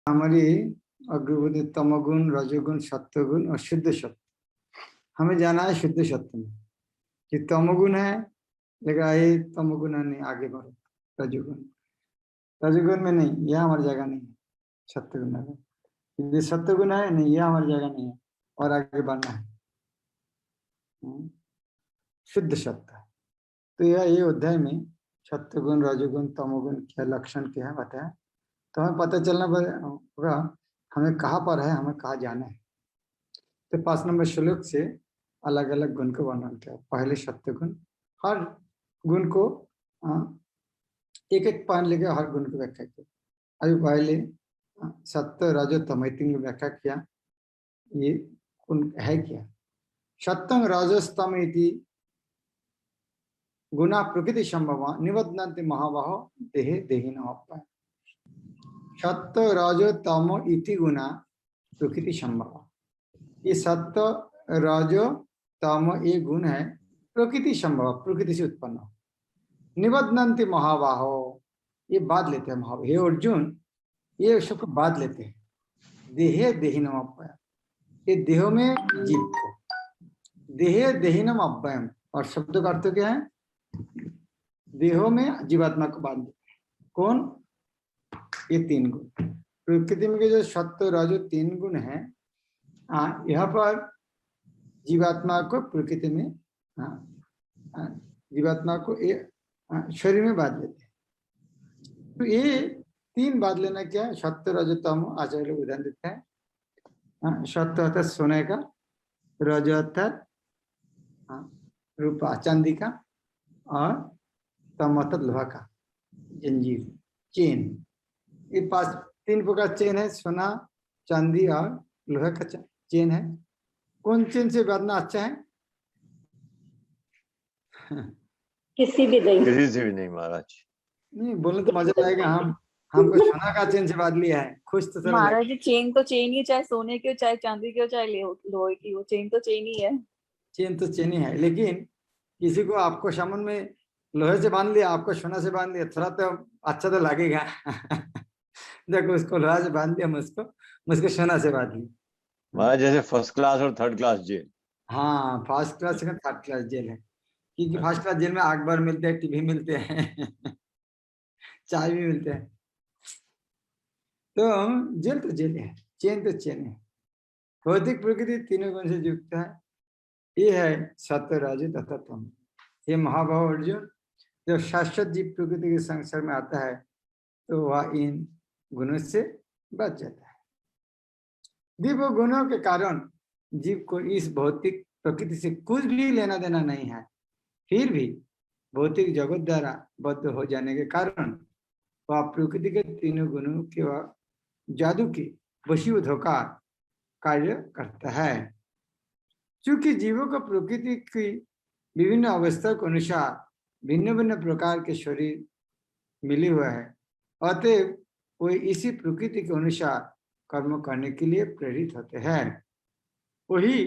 हमारी अग्रगति तमोगुण, रजोगुण, सत्वगुण और शुद्ध सत्व। हमें जाना है शुद्ध सत्व में कि तमोगुण है, लेकिन ये तमोगुण नहीं, आगे बढ़ो। रजोगुण, रजोगुण में नहीं, यह हमारी जगह नहीं है। सत्वगुण में यदि सत्वगुण है, नहीं, यह हमारी जगह नहीं है और आगे बढ़ना है शुद्ध सत्व। तो यह ये अध्याय में सत्वगुण, रजोगुण, तमोगुण क्या लक्षण क्या है बताया। तो हमें पता चलना होगा हमें कहाँ पर है, हमें कहाँ जाना है। तो 5 नंबर श्लोक से अलग अलग गुण को वर्णन किया। पहले सत्वगुण, हर गुण को एक एक पॉइंट लेकर हर गुण को व्याख्या किया। अभी पहले सत्व, रजो, तम, तीन व्याख्या किया। ये है क्या? सत्यं रजस्तम इति गुणा प्रकृति संभव निबध्नन्ति महाबाहो देहे देहिनोपाय। सत्व, रजो, तम इति गुणा प्रकृति संभव। ये सत्व, रजो, तम ये गुण है प्रकृति संभव, प्रकृति से उत्पन्न। निबध्नन्ति महाबाहो, ये बांध लेते हैं महाबाहो। हे अर्जुन, ये सबको बांध लेते हैं। देहे देहिनम अव्ययम, ये देहो में जीव को, देहे देहिनम अव्ययम, और शब्द का अर्थ क्या है? देहो में जीवात्मा को बांध देते हैं। कौन? ये तीन गुण। प्रकृति में जो सत्व, रजो तीन गुण है, यहाँ पर जीवात्मा को प्रकृति में, जीवात्मा को शरीर में बांध लेते हैं। तो ये तीन बांध लेना क्या है? सत्व, रजो, तम आचार्य लोग उदाहरण देते हैं। सत्व अर्थात सोने का, रज अर्थात रूपा चांदी का, और तम अर्थात लोहा का, जंजीर, चेन। ये 3 प्रकार चेन है, सोना, चांदी और लोहा का चेन है। कौन चेन से बांधना अच्छा है? किसी भी नहीं, किसी से भी नहीं महाराज। नहीं बोलने तो मजा आएगा। हमको सोना का चेन से बांध लिया है, खुश तो महाराज जी, चेन तो चेन ही, चाहे सोने की हो, चाहे चांदी की हो, चाहे लोहे की हो, चेन तो चेन ही है। चेन तो चेन ही है, लेकिन किसी को आपको सामन में लोहे से बांध लिया, आपको सोना से बांध लिया, थोड़ा तो अच्छा तो लगेगा। देखो उसको लोहा से बांध दिया, मुझको सोना से बांध लिया। महाराज जैसे फर्स्ट क्लास और थर्ड क्लास जेल। हाँ, first class second third class jail है, क्योंकि फर्स्ट क्लास जेल में अखबार मिलते हैं, टीवी मिलते हैं, चाय भी मिलते हैं। तो जेल तो जेल है, चेन तो चेन है। भौतिक प्रकृति तीनों गुण से युक्त है। ये है सत्व, रज तथा तम। ये महाभाव अर्जुन, जब शाश्वत जीव प्रकृति के संसार में आता है तो वह इन गुणों से बच जाता है। दिव्य गुणों के कारण जीव को इस भौतिक प्रकृति से कुछ भी लेना देना नहीं है, फिर भी भौतिक जगत द्वारा बद्ध हो जाने के कारण वह प्रकृति के तीनों गुणों के जादू के वशीभूत होकर कार्य करता है। चूंकि जीवों को प्रकृति की विभिन्न अवस्था के अनुसार भिन्न भिन्न प्रकार के शरीर मिले हुए है, अतएव वे इसी प्रकृति के अनुसार कर्म करने के लिए प्रेरित होते हैं। वही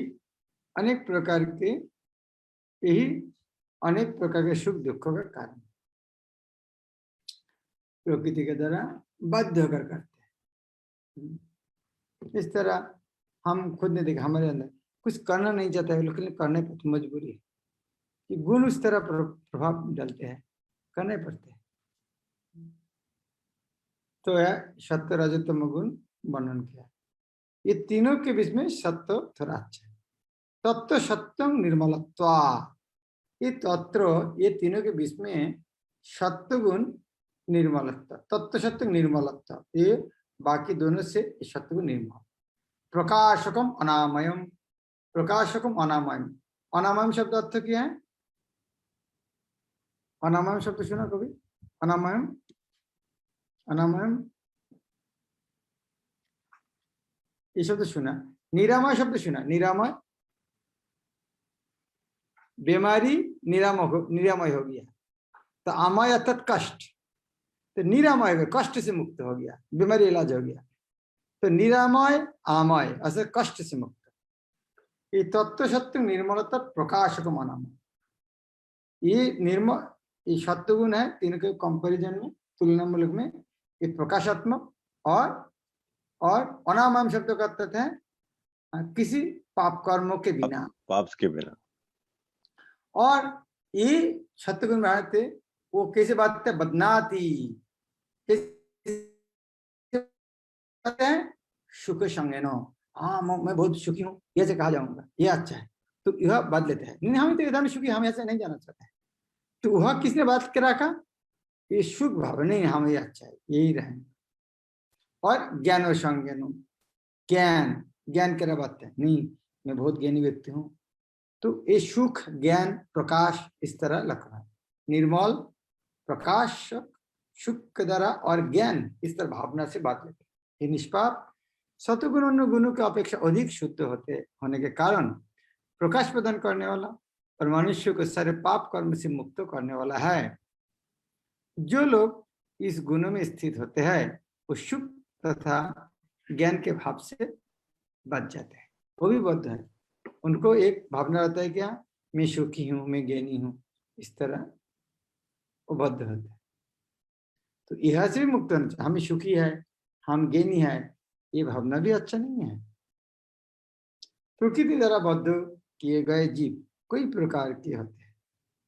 अनेक प्रकार के, यही अनेक प्रकार के सुख दुखों का कारण प्रकृति के द्वारा बाध्य होकर करते हैं। इस तरह हम खुद ने देखा, हमारे अंदर कुछ करना नहीं चाहता है, लेकिन करने पर तो मजबूरी है कि गुण उस तरह प्रभाव डालते हैं, करने पड़ते हैं। तो है सत्व, रज, तम गुण वर्णन किया। ये तीनों के बीच में सत्व थोड़ा अच्छा है। तत्व सत्यम निर्मलत्वा, ये तत्व, ये तीनों के बीच में सत्व गुण निर्मलत्व, तत्व सत्य निर्मलत्व, ये बाकी दोनों से सत्व गुण निर्मल। प्रकाशकम अनामयम, प्रकाशकम अनामयम। अनामयम शब्द अर्थ क्या है? अनामयम शब्द सुना कभी? अनामयम, अनामयम ये शब्द सुना। निरामय शब्द सुना? निरामय, बीमारी निरामय हो गया, तो आमय अर्थात कष्ट, तो निरामय हो गया, कष्ट से मुक्त हो गया, बीमारी इलाज हो गया। तो निरामय, आमय, ऐसे कष्ट से मुक्त। ये तत्व सत्य निर्मलता प्रकाशक अनामय, ये निर्मल, ये सत्य गुण है। तीनों के कंपैरिजन में, तुलनामूलक में, ये प्रकाशात्मक और और अनामम शब्द का अर्थ है किसी पाप कर्मों के बिना। पाप के बिना। और ये सतगुण महाराज थे, वो कैसे बात थे, बदनाती सुख संगेनो, हाँ मैं बहुत सुखी हूँ, ये से कहा जाऊंगा, ये अच्छा है, तो यह बात लेते हैं। नहीं, हम तो एकदम सुखी, हम ऐसे नहीं जाना चाहते। तो वह किसने बात के रखा, ये सुख भाव नहीं, हम ये अच्छा है, यही रहेंगे। और ज्ञान और संज्ञानो, ज्ञान ज्ञान के बात है, नहीं मैं बहुत ज्ञानी व्यक्ति हूँ, तो ये सुख ज्ञान प्रकाश इस तरह लखना, निर्मल प्रकाश सुख के द्वारा और ज्ञान इस तरह भावना से बात लेते हैं। ये निष्पाप सतगुण अन्य गुणों की अपेक्षा अधिक शुद्ध होने के कारण प्रकाश प्रदान करने वाला और मनुष्य को सारे पाप कर्म से मुक्त करने वाला है। जो लोग इस गुणों में स्थित होते हैं वो सुख तथा ज्ञान के भाव से बच जाते हैं, वो भी बद्ध है। उनको एक भावना रहता है क्या, मैं सुखी हूं, मैं ज्ञानी हूं, इस तरह वो बद्ध होते हैं। तो यह से भी मुक्त होना चाहिए, हम सुखी है, हम ज्ञानी है, ये भावना भी अच्छा नहीं है। प्रकृति द्वारा बद्ध किए गए जीव कई प्रकार के होते हैं,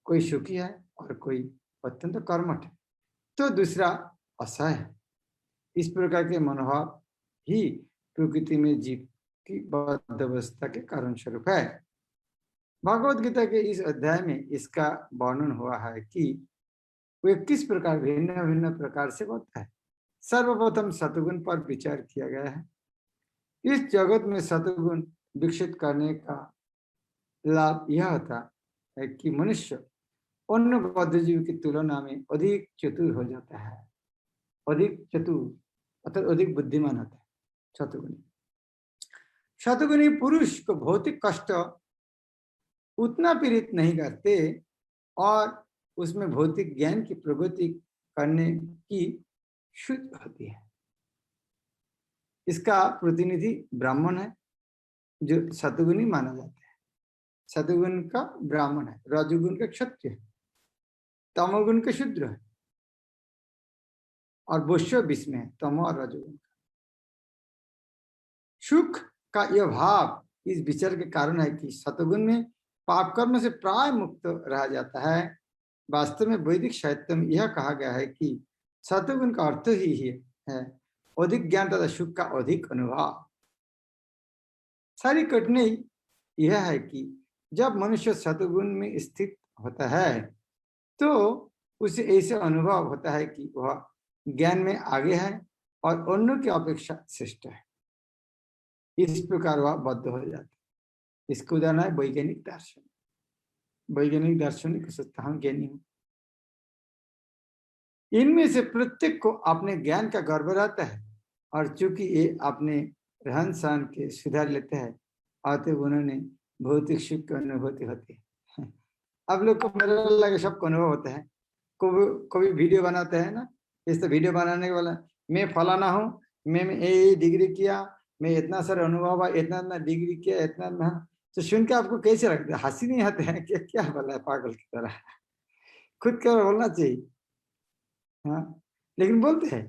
कोई सुखी है और कोई अत्यंत कर्मठ है, तो दूसरा असहाय है। इस प्रकार के मनोभाव ही प्रकृति में जीव की बद्ध अवस्था के कारण स्वरूप है। भगवद गीता के इस अध्याय में इसका वर्णन हुआ है कि वे किस प्रकार भिन्न भिन्न प्रकार से बद्ध है। सर्वप्रथम सतगुण पर विचार किया गया है। इस जगत में सतगुण विकसित करने का लाभ यह होता है कि मनुष्य अन्य बद्ध जीव की तुलना में अधिक चतुर हो जाता है, अधिक चतुर अर्थात अधिक बुद्धिमान होता है। सतगुणी सतगुणी पुरुष को भौतिक कष्ट उतना पीड़ित नहीं करते और उसमें भौतिक ज्ञान की प्रगति करने की शुद्ध होती है। इसका प्रतिनिधि ब्राह्मण है जो सतगुणी माना जाता है। सतगुण का ब्राह्मण है, रजोगुण का क्षत्रिय है, तमोगुण का शूद्र है और वैश्य विष में है, तमो और रजोगुण का। सुख का यह भाव इस विचार के कारण है कि सतगुण में पाप कर्म से प्राय मुक्त रहा जाता है। वास्तव में वैदिक साहित्य में यह कहा गया है कि सतगुण का अर्थ ही है अधिक ज्ञान तथा सुख का अधिक अनुभव। सारी कठिनाई यह है कि जब मनुष्य सतगुण में स्थित होता है तो उसे ऐसे अनुभव होता है कि वह ज्ञान में आगे है और अन्यों की अपेक्षा श्रेष्ठ है। इस प्रकार वह बद्ध हो जाता है। इसका उदाहरण है वैज्ञानिक दर्शन। वैज्ञानिक दार्शनिक को सोचता हूं ज्ञानी हूं। इनमें से प्रत्येक को अपने ज्ञान का गर्व रहता है और चूंकि ये अपने रहन सहन के सुधार लेते हैं आते उन्होंने भौतिक सुख की अनुभूति होती है। अब लोग को मेरा लगे सबको अनुभव होता है। कोई वीडियो बनाते हैं ना, इस तो वीडियो बनाने वाला मैं फलाना हूँ, मैं ये डिग्री किया, मैं इतना सारा अनुभव है, इतना डिग्री किया, इतना तो सुन के आपको कैसे लगता है, हंसी नहीं आते हैं कि क्या बोला है पागल की तरह। खुद का बोलना चाहिए, हाँ, लेकिन बोलते हैं।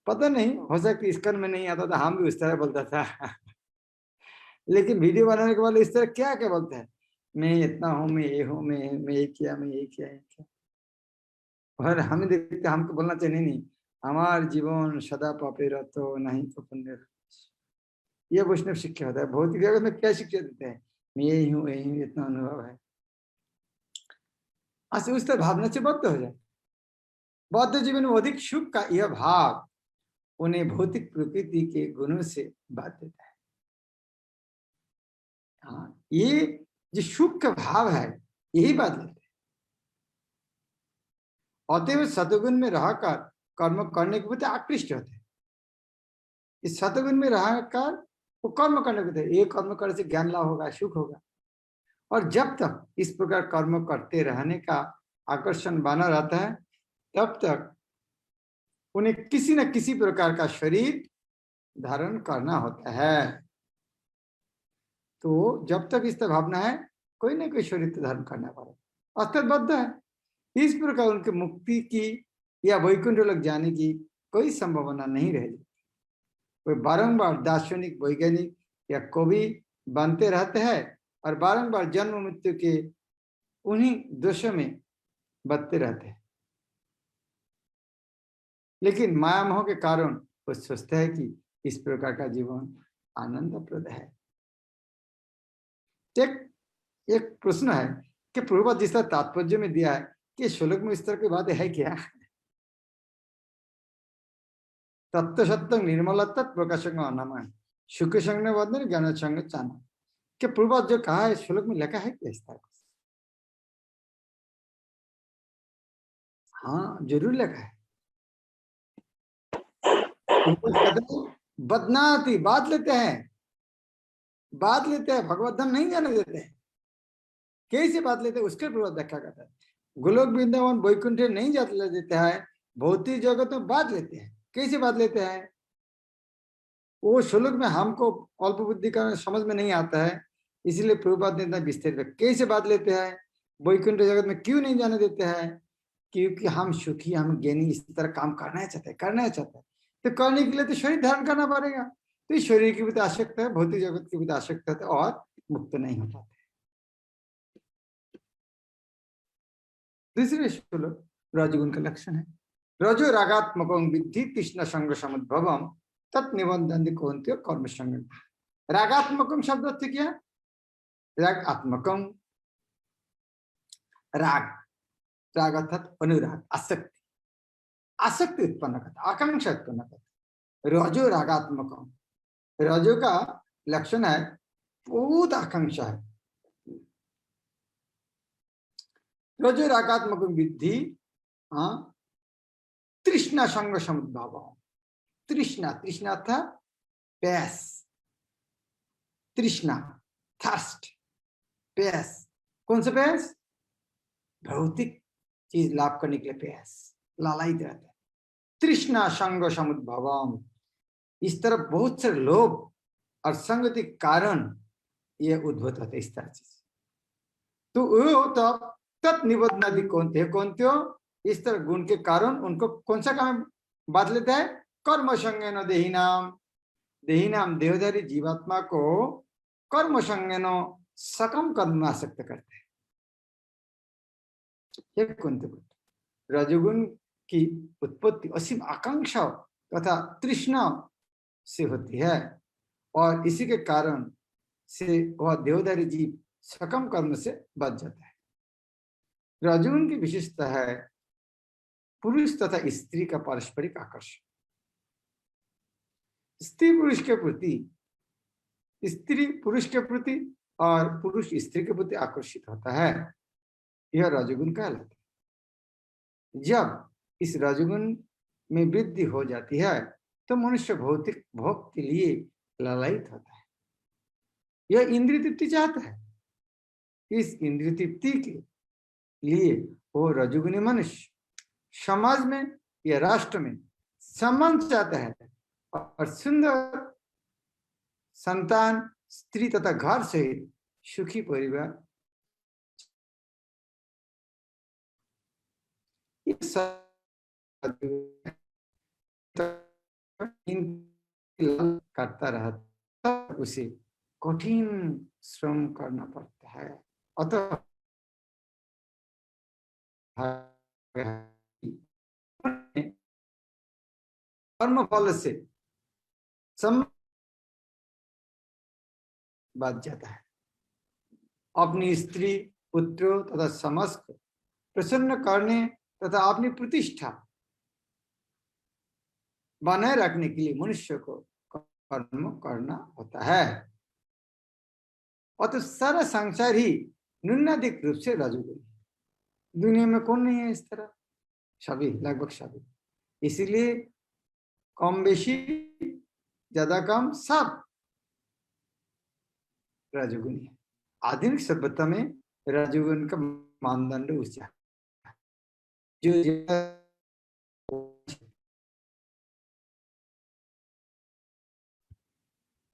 पता नहीं, हो सकता इसकन में नहीं आता था, हम भी उस तरह बोलता था। लेकिन वीडियो बनाने के बाद इस तरह क्या क्या बोलते हैं, मैं इतना हूँ, मैं ये हूँ, मैं ये किया, मैं ये किया, ये किया। और हमें देखते हमको बोलना चाहिए नहीं, हमार जीवन सदा पापे रहतो नहीं तो पुण्य। ये वैष्णव शिक्षा होता है। भौतिक जगत में क्या शिक्षा देते हैं, मैं यही हूँ, इतना अनुभव है। आज उस तरह भावना से बद्ध हो जाए। बौद्ध जीवन में अधिक सुख का यह भाव उन्हें भौतिक प्रकृति के गुणों से बात देता है। हाँ, ये जो सुख का भाव है यही बात देता है। अतएव सतगुण में रहकर कर्म करने के प्रति आकृष्ट होते हैं। इस सतगुण में रहकर वो कर्म करने के प्रति, ये कर्म करने से ज्ञान लाभ होगा, सुख होगा। और जब तक इस प्रकार कर्म करते रहने का आकर्षण बना रहता है तब तक उन्हें किसी न किसी प्रकार का शरीर धारण करना होता है। तो जब तक इस तरह भावना है कोई ना कोई शरीर धारण करना पड़ेगा, अर्थात बद्ध है। इस प्रकार उनके मुक्ति की या वैकुंठ लोक जाने की कोई संभावना नहीं रहेगी। वे बारंबार दार्शनिक, वैज्ञानिक या कवि बनते रहते हैं और बारंबार जन्म मृत्यु के उन्हीं दोषों में बदते रहते हैं। लेकिन माया मोह के कारण वो सोचते हैं कि इस प्रकार का जीवन आनंदप्रद है। एक प्रश्न है कि प्रभुपाद जिस तरह तात्पर्य में दिया है कि श्लोक में इस तरह की बात है क्या? तत्व सत्य निर्मल प्रकाशंग अनामय सुख संग बंधन ज्ञान संग चाना। क्या प्रभुपाद जो कहा है श्लोक में लिखा है क्या इस तरह? हाँ, जरूर लिखा है। बदनाती बात लेते हैं, भगवत धाम नहीं जाने देते हैं। कैसे बात लेते हैं उसके प्रभाव व्याख्या करता है। गोलोक वृंदावन वैकुंठ नहीं जाने देते हैं, भौतिक जगत में बात लेते हैं। कैसे बात लेते हैं? वो श्लोक में हमको अल्प बुद्धि का समझ में नहीं आता है, इसलिए प्रभुपाद ने विस्तार कैसे बात लेते हैं। वैकुंठ जगत में क्यों नहीं जाने देते हैं? क्योंकि हम सुखी, हम ज्ञानी इस तरह काम करना चाहते हैं। तो करने के लिए तो शरीर धारण करना पड़ेगा। तो इस शरीर की भी आवश्यकता है, भौतिक जगत की भी आवश्यकता है और मुक्त नहीं हो पाते। दूसरे श्लोक रजोगुण का लक्षण है। रजो रागात्मकं विद्धि तृष्णा संग समुद्भवम तत्निबंधन्ति कौन्तेय कर्म संग। रागात्मकं शब्द अर्थ क्या? रागात्मकं, राग अर्थात अनुराग, आसक्ति उत्पन्न करता, आकांक्षा उत्पन्न करता। रजो रागात्मकं, रजो का लक्षण है बहुत आकांक्षा है। रजो रागात्मकं विद्धि तृष्णा संग समुद्भव। तृष्णा था प्यास, तृष्णा थर्स्ट, प्यास। कौन सा प्यास? भौतिक चीज लाभ करने के लिए प्यास, लालायित रहता है। तृष्णा संग समुद्भवम, इस तरह बहुत से लोभ और संगति कारण ये उद्भूत होते इस तरह से। तो तत्निबंधन्ति कौन्तेय, इस तरह गुण के कारण उनको कौन सा काम बात लेता है? कर्म संगेन देहीनाम, देहधारी जीवात्मा को कर्म संगेन सकम कर्म में आसक्त करते हैं। रजोगुण की उत्पत्ति असीम आकांक्षा तथा तृष्णा से होती है और इसी के कारण से वह देहधारी जीव सकम कर्म से बच जाता है। रजोगुण की विशेषता है पुरुष तथा स्त्री का पारस्परिक आकर्षण। स्त्री पुरुष के प्रति, स्त्री पुरुष के प्रति और पुरुष स्त्री के प्रति आकर्षित होता है, यह रजोगुण कहलाता है। जब इस रजोगुण में वृद्धि हो जाती है तो मनुष्य भौतिक भोग के लिए लालायित होता है। यह इंद्रिय तृप्ति चाहता है। इस इंद्रिय तृप्ति के लिए वो रजोगुणी मनुष्य समाज में या राष्ट्र में सम्मान चाहता है और सुंदर संतान, स्त्री तथा घर सहित सुखी परिवार। करता रहता उसे कठिन श्रम करना पड़ता है। अतः कर्म फल से बच जाता है। अपनी स्त्री, पुत्रों तथा समाज को प्रसन्न करने तथा अपनी प्रतिष्ठा बनाए रखने के लिए मनुष्य को कर्म करना होता है। और तो सारा संसार ही न्यूनाधिक रूप से रजोगुणी। दुनिया में कौन नहीं है इस तरह? सभी, लगभग सभी। इसीलिए कम बेशी, ज्यादा कम, सब रजोगुणी है। आधुनिक सभ्यता में रजोगुण का मानदंड ऊंचा जो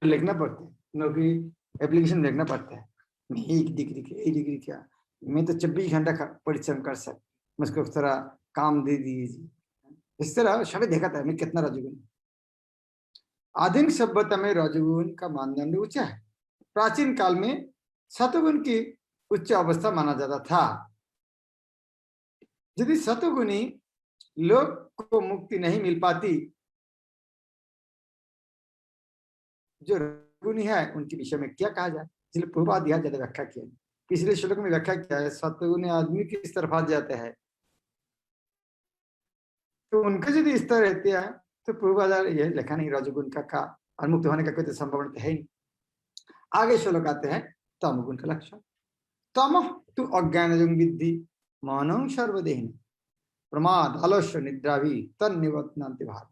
लिखना पड़ता है, नौकरी एप्लीकेशन लिखना पड़ता है। मैं एक डिग्री क्या, मैं तो 24 घंटा परिश्रम कर सकता, मुझको थोड़ा काम दे दीजिए। इस तरह सभी देखा था मैं कितना रजोगुणी। आधुनिक सभ्यता में रजोगुण का मानदंड ऊंचा है। प्राचीन काल में सतोगुण की उच्च अवस्था माना जाता था। यदि सतोगुणी लोग को मुक्ति नहीं मिल पाती, जो रजोगुणी है उनके विषय में क्या कहा जाए? इसलिए प्रभुपाद यह ज्यादा व्याख्या किया। पिछले श्लोक में व्याख्या किया है सतोगुणी आदमी किस तरफ आ जाते हैं, तो उनके यदि इस तरह रहते हैं तो प्रभुपाद यह लिखा नहीं रजोगुण का अनुमुक्त होने का कोई तो संभावना है ही। आगे श्लोक आते हैं तमोगुण का लक्षण। तम तु अज्ञान विद्धि मौनं सर्वदेहिन प्रमाद आलस्य निद्रा भी तन्निवर्तन्ते भारत।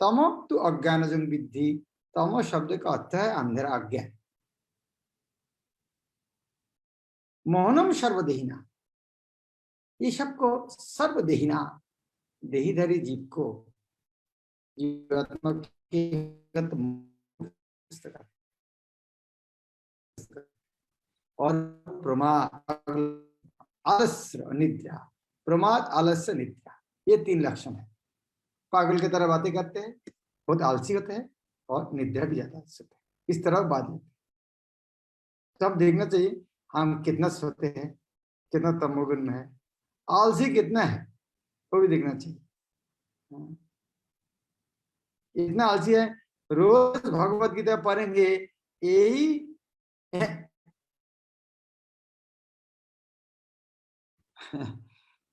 तमो तु अज्ञान विद्धि, तमो शब्द का अर्थ है अंधेरा, अज्ञान। मौनम सर्वदेहिना, ये सबको सर्वदेहिना, देहीधारी जीव को जीवात्मा और प्रमाद आलस्य निद्रा, प्रमाद आलस्य निद्रा, ये तीन लक्षण है। पागल की तरह बातें करते हैं, बहुत आलसी होते हैं और निद्रा भी ज्यादा सोते हैं, इस तरह बात होती है। तो अब देखना चाहिए हम कितना सोते हैं, कितना तमोगुण में है, आलसी कितना है वो भी देखना चाहिए। इतना आलसी है, रोज भगवत गीता पढ़ेंगे यही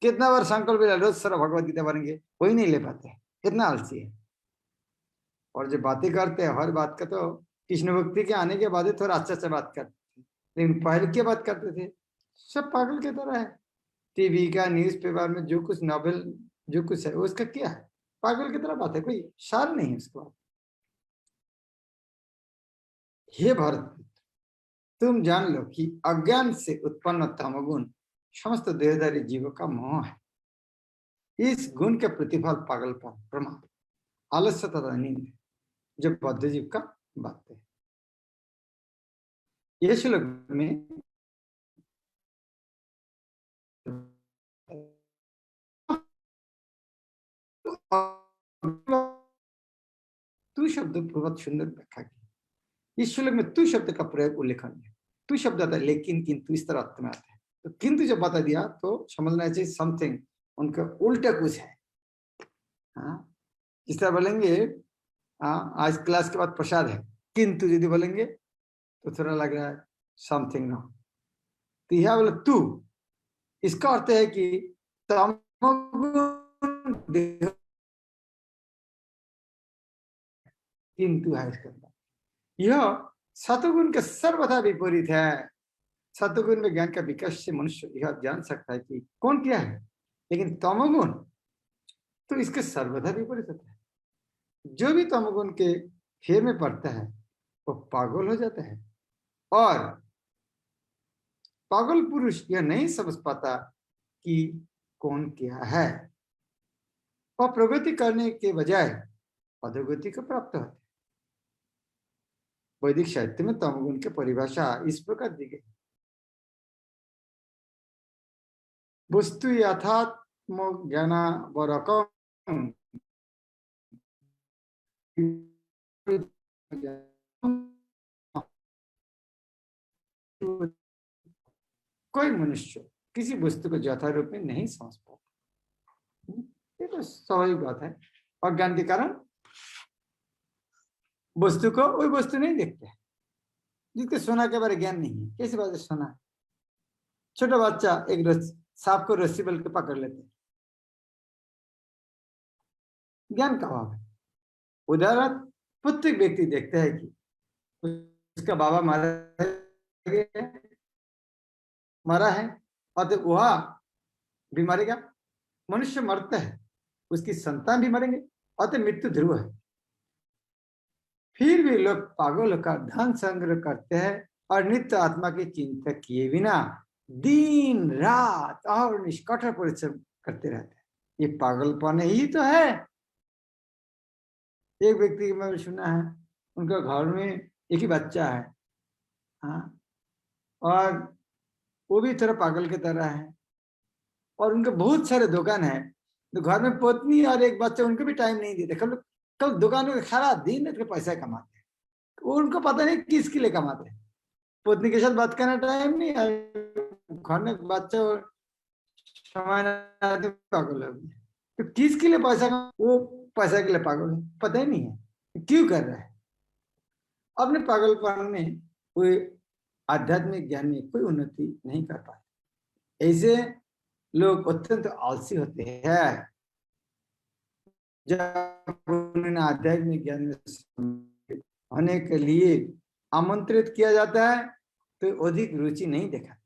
कितना बार संकल्प रोज सारा भगवत गीता पढ़ेंगे, वही नहीं ले पाते, कितना आलसी है। और जो बातें करते हैं हर बात का तो कृष्ण भक्ति के आने के बाद थोड़ा अच्छा बात करते थे, लेकिन पहले क्या बात करते थे सब पागल की तरह है। टीवी का न्यूज़पेपर में जो कुछ नॉवेल जो कुछ है उसका क्या है, पागल की तरह बात है, कोई सार नहीं है उसके बाद। हे भरत, तुम जान लो कि अज्ञान से उत्पन्न तमोगुण समस्त देहधारी जीवों का मोह है। इस गुण के प्रतिफल पागलपन, प्रमाद, आलस्य तथा नींद जो बद्ध जीव का बात है। ये श्लोक में तू शब्द बहुत सुंदर व्याख्या की। इस श्लोक में तू शब्द का प्रयोग उल्लेखनीय है। तू शब्द आता है लेकिन, किंतु, इस तरह अर्थ में आता है। तो किंतु जब बता दिया तो समझना चाहिए समथिंग उनका उल्टा कुछ है। हाँ, इस तरह बोलेंगे आज क्लास के बाद प्रसाद है, किंतु यदि बोलेंगे तो थोड़ा लग रहा है समथिंग नो। तो यह बोले तू, इसका अर्थ है कि किंतु है इसके अंदर। यह सतगुण के सर्वथा विपरीत है। सतगुण में ज्ञान का विकास से मनुष्य यह जान सकता है कि कौन क्या है, लेकिन तमोगुण तो इसके सर्वथा विपरीत होता है। जो भी तमोगुण के फेर में पड़ता है वो पागल हो जाता है, और पागल पुरुष यह नहीं समझ पाता कि कौन क्या है, और प्रगति करने के बजाय अधोगति को प्राप्त होता है। वैदिक साहित्य में तमोगुण की परिभाषा इस प्रकार दी गई। वस्तु यथात्म ज्ञान वरकम कोई मनुष्य किसी वस्तु को यथार्थ रूप में नहीं समझ पाता। ये तो स्वाभाविक बात है। अज्ञान के कारण वस्तु को वही वस्तु नहीं देखते, जिसके सोना के बारे ज्ञान नहीं है। कैसी बात है सोना? छोटा बच्चा एक सांप को रस्सी बल के पकड़ लेते, ज्ञान का अभाव है। उदाहरण प्रत्येक व्यक्ति देखता है कि उसका बाबा मरा है और तो वह भी मरेगा। मनुष्य मरता है, उसकी संतान भी मरेंगे और तो मृत्यु ध्रुव है। फिर भी लोग पागल का धन संग्रह करते हैं और नित्य आत्मा की चिंता किए बिना दिन रात और निष्कठोर परिश्रम करते रहते हैं। ये पागलपन ही तो है। एक व्यक्ति की मैंने सुना है, उनका घर में एक ही बच्चा है, हाँ, और वो भी थोड़ा पागल की तरह है, और उनके बहुत सारे दुकान है, तो घर में पत्नी और एक बच्चा, उनको भी टाइम नहीं देते। कल दुकानों में खड़ा दिन रात के पैसा कमाते हैं, उनको पता नहीं किसके लिए कमाते हैं। पत्नी के साथ बात करना टाइम नहीं, घर में बच्चा समय पागल है। तो किसके लिए पैसा, वो पैसा के लिए पागल है, पता ही नहीं है क्यों कर रहा है। अपने पागलपन में कोई आध्यात्मिक ज्ञान में कोई उन्नति नहीं कर पाते। ऐसे लोग अत्यंत आलसी होते हैं। जब उन्हें आध्यात्मिक ज्ञान में होने के लिए आमंत्रित किया जाता है तो अधिक रुचि नहीं दिखाते।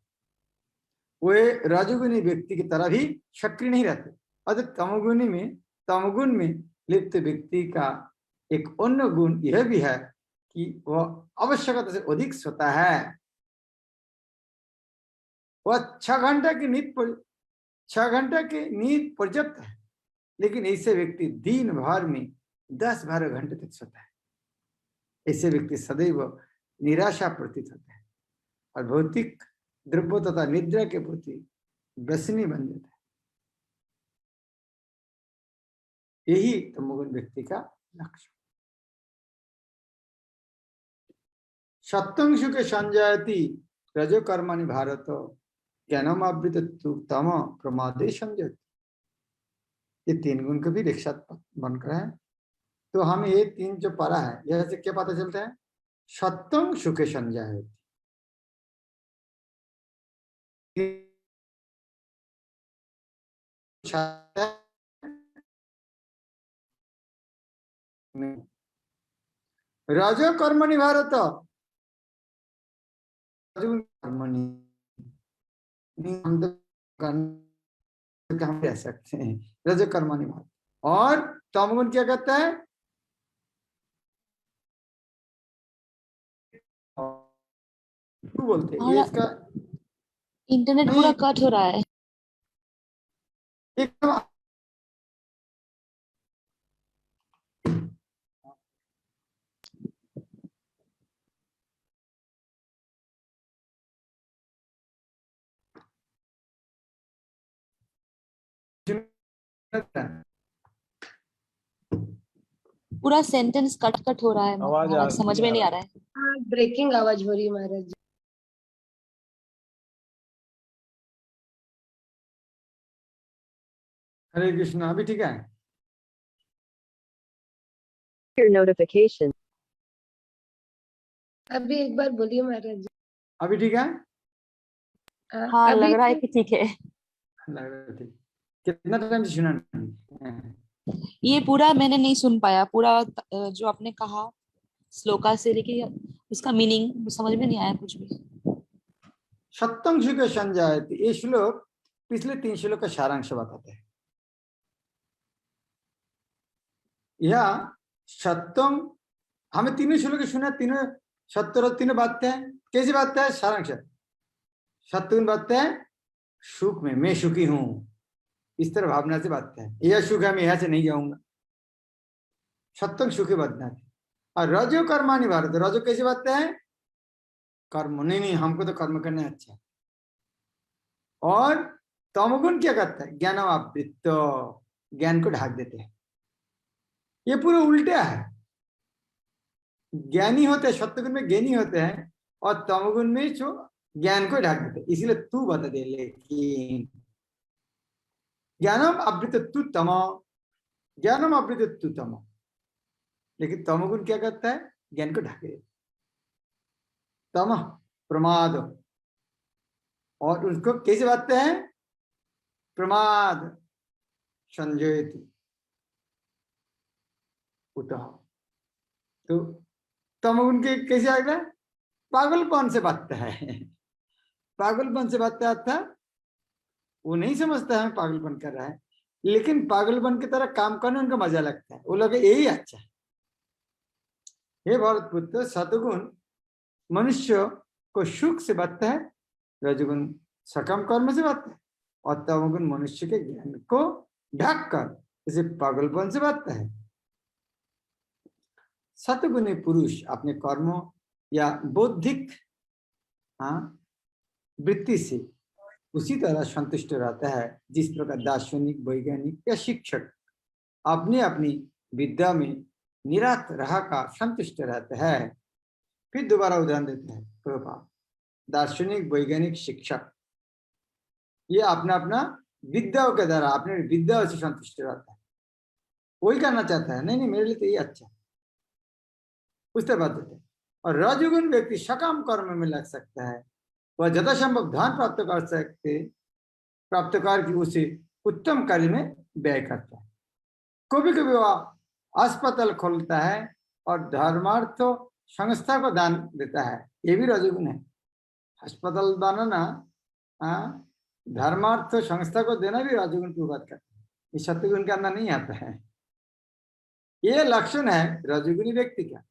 वे रजोगुणी व्यक्ति की तरह भी सक्रिय नहीं रहते। अतः तमोगुण में लिप्त व्यक्ति का एक अन्य गुण यह भी है कि वह आवश्यकता से अधिक सोता है। वह 6 घंटे की नींद पर्याप्त है, लेकिन ऐसे व्यक्ति दिन भर में 10-12 घंटे तक सोता है। ऐसे व्यक्ति सदैव निराशा प्रतीत होता है और भौतिक द्रव्य तथा निद्रा के प्रति व्यसनी बन जाता है। यही तमोगुण व्यक्ति का लक्षण। सत्वं सुखे संजायति रजो कर्माणि भारत ज्ञानमावृत तम प्रमादे संजयति। ये 3 गुण का भी एक साथ बनकर है। तो हम ये 3 जो पढ़ा है, यह से क्या पता चलता है? सत्वं सुखे संजायति, रजो कर्मणि भारत, कर्मणि हम कह सकते हैं रजो कर्मणि भारत। और तमोगुण क्या कहता है? बोलते हैं ये इसका इंटरनेट पूरा कट हो रहा है। एकदम पूरा सेंटेंस कट कट हो रहा है महाराज, समझ में नहीं आ रहा है। ब्रेकिंग आवाज हो रही है महाराज। हरे कृष्णा। अभी ठीक है? नोटिफिकेशन अभी एक बार बोलिए महाराज। अभी ठीक है? हाँ, लग रहा है कि ठीक है। लग रहा है ठीक। कितना टाइम से सुना नहीं? ये पूरा मैंने नहीं सुन पाया, पूरा जो आपने कहा श्लोका से लेके उसका मीनिंग समझ में नहीं आया कुछ भी। सत्वं सुखे संजायति, ये श्लोक पिछले 3 श्लोक का सारांश बताते हैं। यह सत्वं, हमें 3 श्लोक सुना, तीनों सत्य और तीनों बातें हैं। कैसी बात है? सारांश। सत्वगुण बातें हैं सुख में, मैं सुखी हूं, इस तरह भावना से बात है। यह सुख है, मैं यहाँ से नहीं जाऊंगा, सत्वं सुखी बदना थी। और रजो कर्माणि भारत, रजो कैसी बात है? कर्म नहीं, हमको तो कर्म करना अच्छा है। और तमोगुण क्या करता है? ज्ञानमावृत, ज्ञान को ढाक देते हैं। ये पूरा उल्टा है। ज्ञानी होते हैं, सत्वगुण में ज्ञानी होते हैं और तमोगुण में जो ज्ञान को ढाक देते हैं। इसीलिए तू बता दे, लेकिन ज्ञानम आवृतत्तु तम, ज्ञानम आवृतत्तु तम, लेकिन तमोगुण क्या करता है? ज्ञान को ढाके देता है। तम प्रमाद, और उसको कैसे बात है? प्रमाद संजयति उतः। तो तमोगुण के कैसे आएगा? पागलपन से बातता है, पागलपन से बातता था। वो नहीं समझता है पागलपन कर रहा है, लेकिन पागलपन की तरह काम करने उनको मजा लगता है। वो लोग यही अच्छा है। हे भारत पुत्र, सतगुण मनुष्य को सुख से बातता है, रजगुण सकम कर्म से बातता है, और तमोगुण मनुष्य के ज्ञान को ढक कर इसे पागलपन से बातता है। सतगुणी पुरुष अपने कर्मों या बौद्धिक वृत्ति से उसी तरह संतुष्ट रहता है जिस प्रकार दार्शनिक, वैज्ञानिक या शिक्षक अपनी अपनी विद्या में निरत रह का संतुष्ट रहता है। फिर दोबारा उदाहरण देते हैं प्रभुपाद, दार्शनिक वैज्ञानिक शिक्षक ये अपना अपना विद्याओं के द्वारा अपने विद्याओं से संतुष्ट रहता है, वही करना चाहता है, नहीं नहीं मेरे लिए तो ये अच्छा है, उससे बात देते हैं। और रजोगुण व्यक्ति सकाम कर्म में लग सकता है, वह यथासंभव धन प्राप्त करके उसे उत्तम कार्य में व्यय करता है। कभी कभी वह अस्पताल खोलता है और धर्मार्थ संस्था को दान देता है, ये भी रजोगुण है। अस्पताल बनाना, धर्मार्थ संस्था को देना भी रजोगुण की बात करता है, ये सत्वगुण के अंदर नहीं आता है। ये लक्षण है रजोगुणी व्यक्ति का।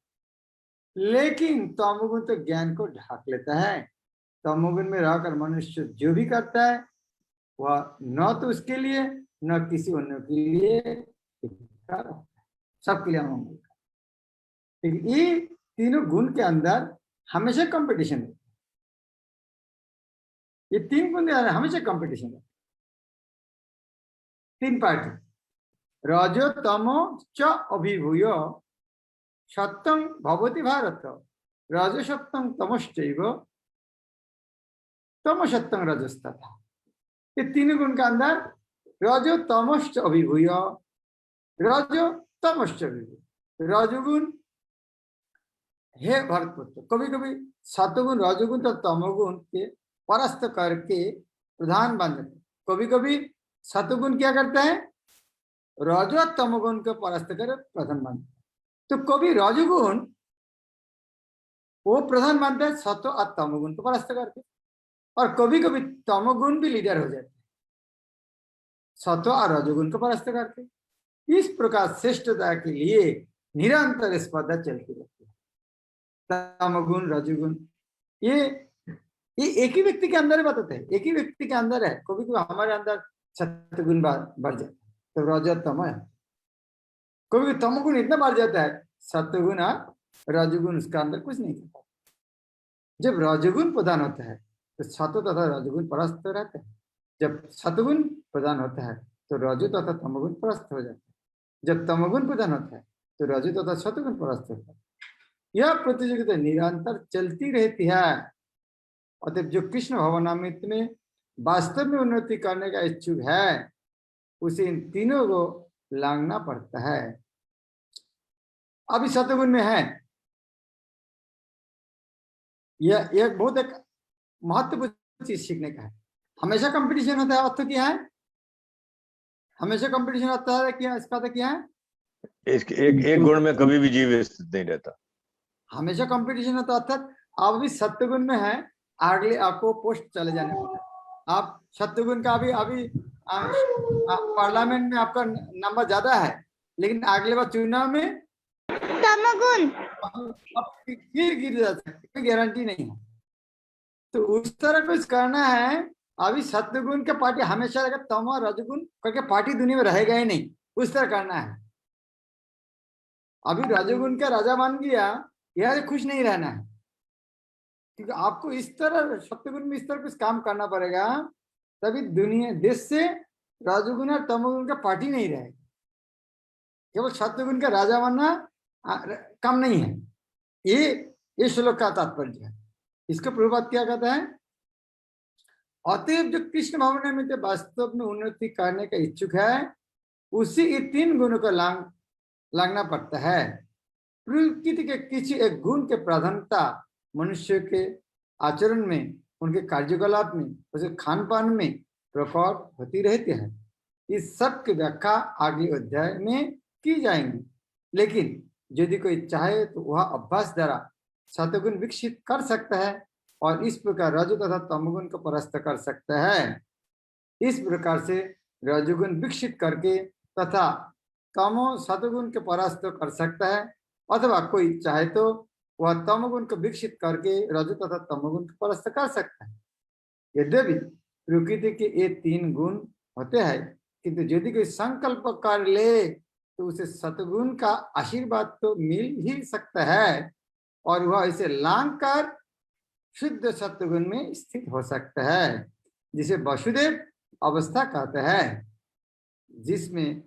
लेकिन तमोगुण तो ज्ञान को ढाक लेता है। तमोगुण में रहकर मनुष्य जो भी करता है वह न तो उसके लिए न किसी अन्य के लिए सबके लिए अमंगल का। लेकिन ये तीनों गुण के अंदर हमेशा कंपटीशन है, ये तीन गुण हमेशा कंपटीशन है। तीन पार्टी रजो तमो च अभिभूय सत्यं भवति भारत, रजो सत्यं तमश्चैव तमो सत्यं रजस्तथा। ये तीन गुण के अंदर रजो तमश्च अभिभूय, रजो तमश्च अभिभूय, रजोगुण हे भरतपुत्र, कभी कभी सतोगुण रजोगुण तो तमोगुण के परास्त करके प्रधान बन जाते, कभी कभी सतोगुण क्या करता है रजो तमोगुण को परास्त कर प्रधान बन जाता। तो कभी रजोगुण वो प्रधान मानता है सतो और तमोगुण को परास्त करके, और कभी कभी तमोगुण भी लीडर हो जाते हैं सतो और रजोगुण को परास्त करके। इस प्रकार श्रेष्ठता के लिए निरंतर स्पर्धा चलती रहती है। तमोगुण रजोगुण ये एक ही व्यक्ति के अंदर बताते हैं, एक ही व्यक्ति के अंदर है। कभी कभी हमारे अंदर सत्वगुण बढ़ जाता है तो रजो तमो है, कभी तमोगुण इतना बढ़ जाता है सत्वगुण और रजोगुण उसका अंदर कुछ नहीं करता। जब रजोगुण प्रधान होता है तो सत्व तथा रजोगुण परास्त रहते हैं, जब सत्वगुण प्रधान होता है तो रजो तथा तमोगुण परास्त हो जाते हैं, जब तमोगुण प्रधान होता है तो रजो तथा सत्वगुण परास्त होता है। यह प्रतियोगिता निरंतर चलती रहती है। अतः जो कृष्ण भवनामृत में वास्तव में उन्नति करने का इच्छुक है उसे इन तीनों को लांघना पड़ता है। अभी सतगुण में है, यह एक बहुत एक महत्वपूर्ण चीज सीखने का है। हमेशा कंपटीशन होता है, अर्थ क्या है? हमेशा कंपटीशन होता है, क्या इसका अर्थ क्या है? एक गुण में कभी भी जीव स्थित नहीं रहता, हमेशा कंपटीशन होता है। अर्थात आप अभी सत्वगुण में है, अगले आपको पोस्ट चले जाने वाला है। आप सत्वगुण का अभी पार्लियामेंट में आपका नंबर ज्यादा है, लेकिन अगले बार चुनाव में तमोगुण फिर गिर जा सकते, कोई गारंटी नहीं है। तो उस तरह कुछ करना है। अभी सत्वगुण के पार्टी हमेशा रहेगा, तम और रजगुण करके पार्टी दुनिया में रहेगा ही नहीं, उस तरह करना है। अभी रजगुण का राजा बन गया, यह खुश नहीं रहना है, क्योंकि आपको इस तरह सत्वगुण में इस तरह कुछ काम करना पड़ेगा, तभी दुनिया देश से रजगुण और तमोगुण का पार्टी नहीं रहेगा। केवल सत्वगुण का राजा बनना कम नहीं है। ये श्लोक का तात्पर्य है। इसका प्रभाव क्या कहता है? अतएव जो कृष्ण भावना में तो वास्तव में उन्नति करने का इच्छुक है उसी ये तीन गुणों को लांघना पड़ता है। प्रकृति के किसी एक गुण के प्राधान्यता मनुष्य के आचरण में, उनके कार्यकलाप में, उसके खान पान में प्रकट होती रहती है। इस सब की व्याख्या अगले अध्याय में की जाएंगी। लेकिन यदि कोई चाहे तो वह अभ्यास द्वारा सत्वगुण विकसित कर सकता है और इस प्रकार रजो तथा तमोगुण को परास्त कर सकता है। इस प्रकार से रजोगुण विकसित करके तथा तमो सत्वगुण के परास्त कर सकता है, अथवा कोई चाहे तो वह तमोगुण को विकसित करके रजो तथा तमोगुण को परास्त कर सकता है। यद्यपि प्रकृति के ये तीन गुण होते हैं, किंतु यदि कोई संकल्प कर ले तो उसे सत्वगुण का आशीर्वाद तो मिल ही सकता है और वह इसे लांघ कर शुद्ध सत्वगुण में स्थित हो सकता है, जिसे वसुदेव अवस्था कहते हैं, जिसमें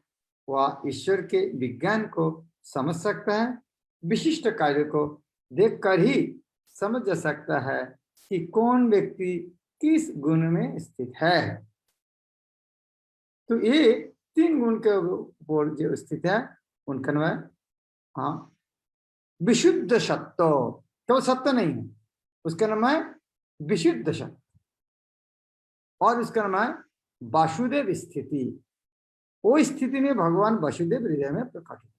वह ईश्वर के विज्ञान को समझ सकता है, विशिष्ट कार्य को देखकर ही समझ सकता है कि कौन व्यक्ति किस गुण में स्थित है। तो ये 3 गुण के ऊपर जो स्थित है उनका नाम है हाँ विशुद्ध सत्व। केवल सत्य नहीं है, उसका नाम है विशुद्ध सत्व और उसका नाम है वासुदेव स्थिति। वो स्थिति में भगवान वासुदेव हृदय में प्रकट है।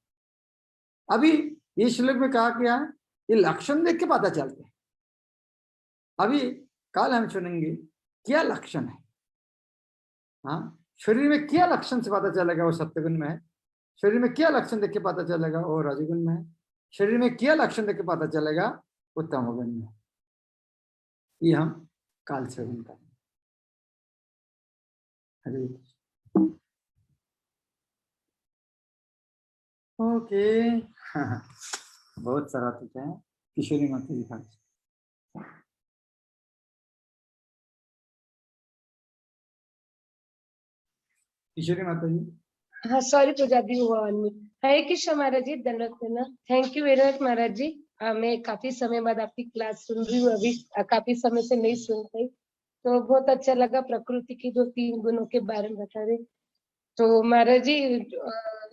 अभी ये श्लोक में कहा गया है ये लक्षण देख के पता चलते हैं। अभी कल हम सुनेंगे क्या लक्षण है। हाँ, शरीर में क्या लक्षण से पता चलेगा वो सत्वगुण में है, शरीर में क्या लक्षण देख के पता चलेगा वो रजोगुण में है, शरीर में क्या लक्षण देख के पता चलेगा वो तमोगुण में है। ये हम काल से करेंगे। हरे कृष्ण। ओके हाँ, बहुत सारा तो है। किशोरी माता जी का किशोरी माता जी। हाँ सॉरी पूजा दी हुआ अनम्यूट। हरे कृष्ण महाराज जी, दंडवत करना। थैंक यू वेरी मच महाराज जी। मैं काफी समय बाद आपकी क्लास सुन रही हूँ, अभी काफी समय से नहीं सुन पाई, तो बहुत अच्छा लगा। प्रकृति की जो 3 गुणों के बारे में बता रहे। तो महाराज जी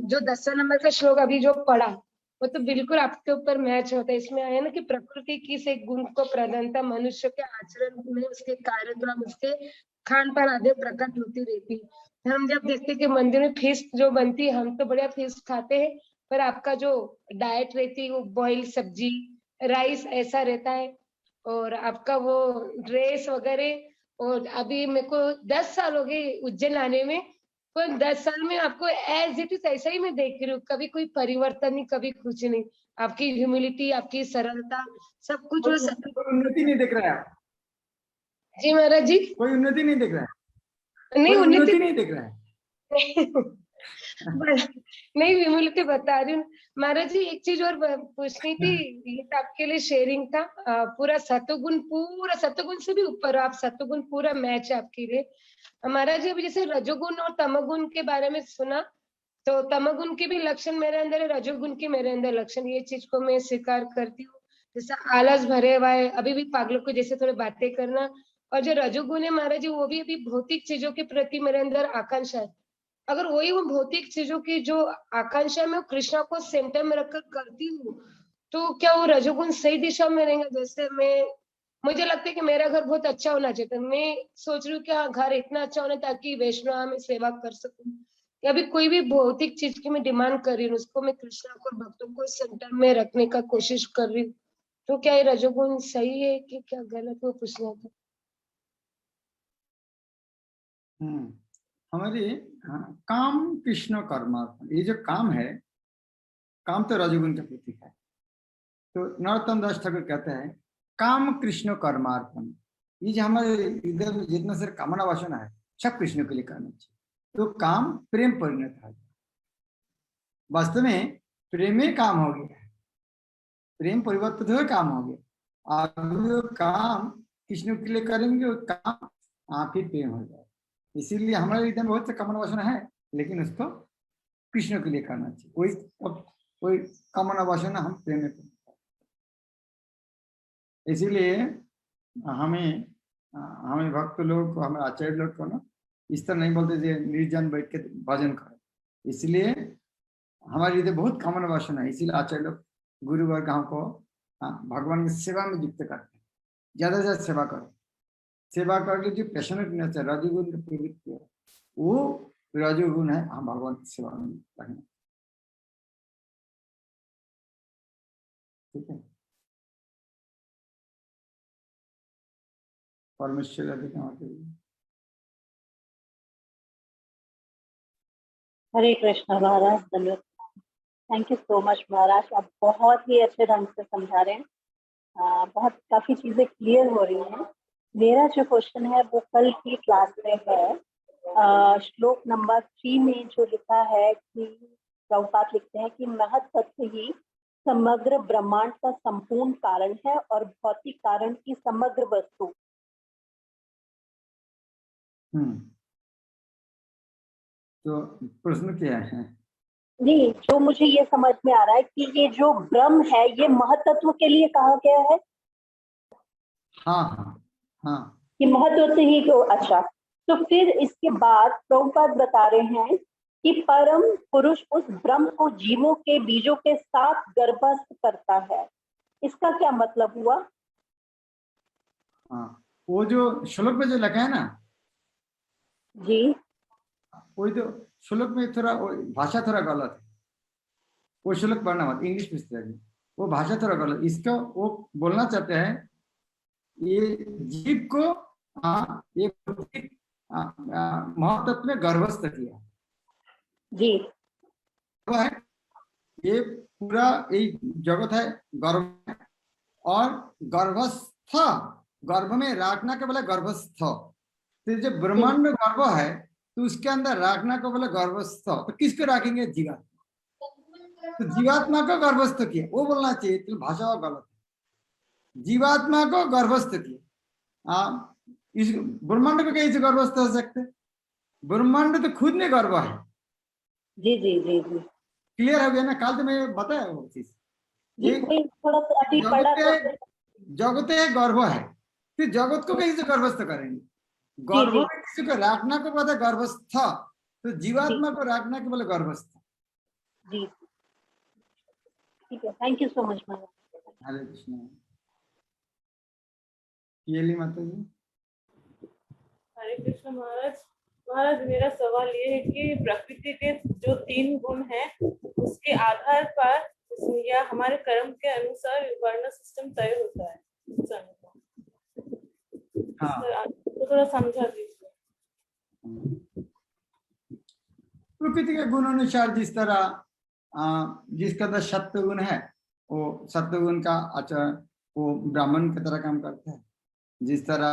जो 10 नंबर का श्लोक अभी जो पढ़ा वो तो बिल्कुल आपके ऊपर मैच होता है। इसमें आया ना कि प्रकृति की से गुण को प्रधानता मनुष्य के आचरण में, उसके कार्यक्रम, उसके खान पान आदि प्रकट होती रहती है। हम जब देखते हैं कि मंदिर में फीस्ट जो बनती है, हम तो बढ़िया फीस्ट खाते हैं, पर आपका जो डाइट रहती है वो बॉइल सब्जी, राइस ऐसा रहता है, और आपका वो ड्रेस वगैरह। और अभी मेरे को 10 साल हो गए उज्जैन आने में, पर 10 साल में आपको एज इट इज ऐसा ही मैं देख रही हूँ, कभी कोई परिवर्तन नहीं, कभी कुछ नहीं। आपकी ह्यूमिलिटी, आपकी सरलता, सब कुछ वो सब। कोई उन्नति नहीं दिख रहा है। जी महाराज जी, कोई उन्नति नहीं दिख रहा है। नहीं कोई उन्नति उन्नति नहीं दिख रहा है। नहीं ह्यूमिलिटी बता रही हूँ महाराज जी। एक चीज और पूछनी थी, ये तो आपके लिए शेयरिंग था। पूरा सत्वगुण से भी ऊपर हो आप, सत्वगुण पूरा मैच है आपके लिए महाराज जी। अभी जैसे रजोगुण और तमोगुण के बारे में सुना, तो तमोगुण के भी लक्षण मेरे अंदर है, रजोगुण के मेरे अंदर लक्षण, ये चीज को मैं स्वीकार करती हूँ। जैसा आलस भरे हुआ है, अभी भी पागलों को जैसे थोड़े बातें करना। और जो रजोगुण है महाराज जी, वो भी अभी भौतिक चीजों के प्रति मेरे अंदर आकांक्षा है। अगर वही वो भौतिक चीजों की जो आकांक्षा है, मैं कृष्णा को सेंटर में रखकर करती हूँ, तो क्या वो रजोगुण सही दिशा में रहेगा? जैसे मुझे लगता है कि मेरा घर बहुत अच्छा होना चाहिए, तो मैं सोच रही हूँ कि हाँ घर इतना अच्छा होना ताकि वैष्णव में सेवा कर सकूं। या अभी कोई भी भौतिक चीज की मैं डिमांड कर रही हूँ, उसको मैं कृष्णा को, भक्तों को सेंटर में रखने का कोशिश कर रही हूँ, तो क्या ये रजोगुण सही है कि क्या गलत, वो पूछना था। हमारी काम कृष्ण कर्मार्पण, ये जो काम है, काम तो रजोगुण का प्रतीक है। तो नरोत्तम दास ठाकुर कहते हैं काम कृष्ण कर्मार्पण। ये जो हमारे इधर में जितना सारे कामना वासना है सब कृष्ण के लिए करना चाहिए, तो काम प्रेम परिणत है। वास्तव में प्रेम में काम हो गया है, प्रेम परिवर्तित हुए काम हो गया। अब वो काम कृष्ण के लिए करेंगे, वो काम आप ही प्रेम हो जाए। इसीलिए हमारे हृदय में बहुत से कामना वासना है, लेकिन उसको कृष्ण के लिए करना चाहिए। कोई कामना वासना हम प्रेम में करना। इसीलिए हमें भक्त लोग को, हमें आचार्य लोग को ना इस तरह नहीं बोलते जो निर्जन बैठ के भजन करो। इसलिए हमारे हृदय बहुत कामना वासना है, इसीलिए आचार्य लोग गुरु वर्ग को भगवान की सेवा में युक्त करते हैं। ज्यादा से ज्यादा सेवा करो, सेवा करके जो पैशनेटनेस है, रजोगुण की प्रवृत्ति है, वो रजोगुण है, हम भगवान की सेवा में रहना। ठीक है, परमेश्वर हरे कृष्ण महाराज, धन्यवाद। थैंक यू सो मच महाराज, आप बहुत ही अच्छे ढंग से समझा रहे हैं। बहुत काफी चीजें क्लियर हो रही हैं। मेरा जो क्वेश्चन है वो कल की क्लास में है। श्लोक नंबर 3 में जो लिखा है कि प्रभुपाद लिखते हैं कि महत तत्व ही समग्र ब्रह्मांड का संपूर्ण कारण है और भौतिक कारण की समग्र वस्तु। तो प्रश्न क्या है? नहीं, जो मुझे ये समझ में आ रहा है कि ये जो ब्रह्म है ये महतत्व के लिए कहा गया है, हाँ हाँ हाँ। कि महत्व से ही तो अच्छा। तो फिर इसके बाद प्रभुपाद बता रहे हैं कि परम पुरुष उस ब्रह्म को जीवों के बीजों के साथ गर्भस्थ करता है, इसका क्या मतलब हुआ? हाँ, वो जो श्लोक में जो लिखा है ना, जी वही तो श्लोक में थोड़ा भाषा थोड़ा गलत है, वो श्लोक पढ़ना मत, इंग्लिश में से वो भाषा थोड़ा गलत। इसको वो बोलना चाहते हैं ये जीव को ये महतत्व में गर्भस्थ किया जी वो है, ये पूरा एक जगत है गर्भ, और गर्भस्थ, गर्भ में रखना के बोले गर्भस्थ। तो जो ब्रह्मांड गर्भ है तो उसके अंदर रखना को बोले गर्भस्थ, तो किसको रखेंगे? जीवात्मा। तो जीवात्मा को गर्भस्थ किया, वो बोलना चाहिए, तो भाषा गलत है। जीवात्मा को गर्भस्थ किया, इस ब्रह्मांड को कैसे गर्भस्थ हो सकते? ब्रह्मांड तो खुद में गर्भ है। जी जी जी जी क्लियर हो गया ना? कल तो मैं बताया वो चीज। जी, वही थोड़ा सा अभी पढ़ा तो जगत है गर्भ है, फिर जगत को कैसे गर्भस्थ करेंगे? गर्भ में किसी को रखना को बोलते गर्भस्थ, तो जीवात्मा को रखना के बोले गर्भस्थ। जी ठीक है, थैंक यू सो मच महाराज। हरे कृष्ण। ये माता जी। हरे कृष्ण महाराज। महाराज मेरा सवाल ये है कि प्रकृति के जो 3 गुण हैं उसके आधार पर या हमारे कर्म के अनुसार वर्ण सिस्टम तय होता है। हाँ, तो थोड़ा समझा दीजिए। प्रकृति के गुण अनुसार जिस तरह जिसका अंदर सत्व गुण है वो सत्व गुण का आचरण वो ब्राह्मण की तरह काम करता है। जिस तरह